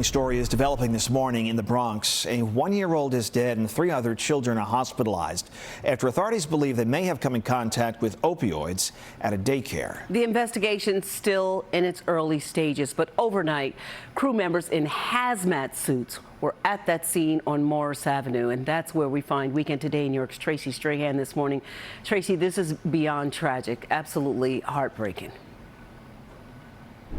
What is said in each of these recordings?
Story is developing this morning in the Bronx. A 1-year-old is dead and 3 other children are hospitalized after authorities believe they may have come in contact with opioids at a daycare. The investigation's still in its early stages, but overnight, crew members in hazmat suits were at that scene on Morris Avenue, and that's where we find Weekend Today New York's Tracy Strahan this morning. Tracy, this is beyond tragic, absolutely heartbreaking.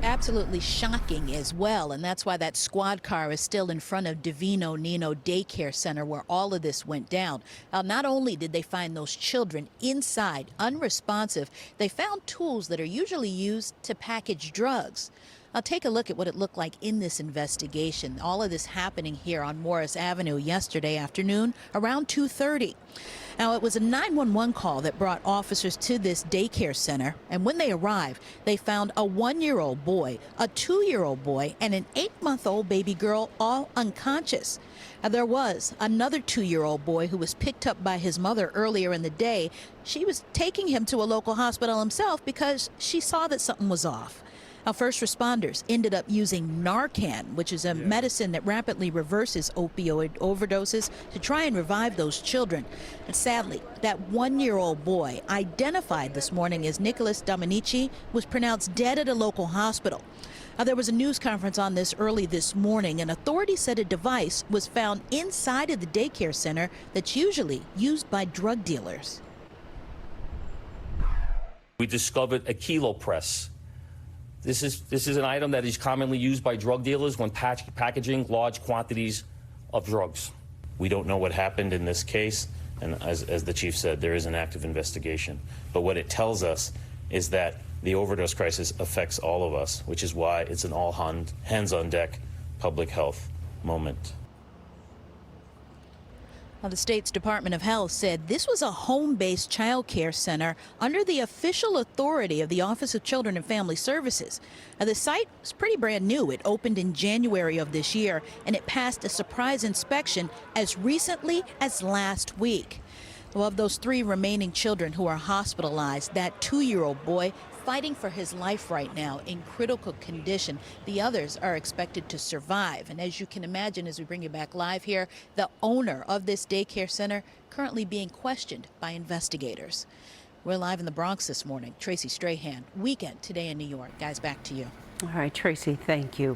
Absolutely shocking as well, and that's why that squad car is still in front of Divino Nino Daycare Center where all of this went down. Not only did they find those children inside, unresponsive, they found tools that are usually used to package drugs. Now take a look at what it looked like in this investigation. All of this happening here on Morris Avenue yesterday afternoon around 2:30. Now, it was a 911 call that brought officers to this daycare center, and when they arrived, they found a 1-year-old boy, a 2-year-old boy, and an 8-month-old baby girl all unconscious. Now, there was another 2-year-old boy who was picked up by his mother earlier in the day. She was taking him to a local hospital himself because she saw that something was off. Now, first responders ended up using Narcan, which is a medicine that rapidly reverses opioid overdoses, to try and revive those children. And sadly, that 1-year-old boy, identified this morning as Nicholas Dominici, was pronounced dead at a local hospital. Now, there was a news conference on this early this morning, and authorities said a device was found inside of the daycare center that's usually used by drug dealers. We discovered a kilo press. This is an item that is commonly used by drug dealers when packaging large quantities of drugs. We don't know what happened in this case, and as the chief said, there is an active investigation. But what it tells us is that the overdose crisis affects all of us, which is why it's an all hands on deck public health moment. Now, the state's Department of Health said this was a home-based child care center under the official authority of the Office of Children and Family Services. Now, the site is pretty brand new. It opened in January of this year, and it passed a surprise inspection as recently as last week. Well, of those 3 remaining children who are hospitalized, that 2-year-old boy fighting for his life right now in critical condition. The others are expected to survive. And as you can imagine, as we bring you back live here, the owner of this daycare center currently being questioned by investigators. We're live in the Bronx this morning. Tracy Strahan, Weekend Today in New York. Guys, back to you. All right, Tracy, thank you.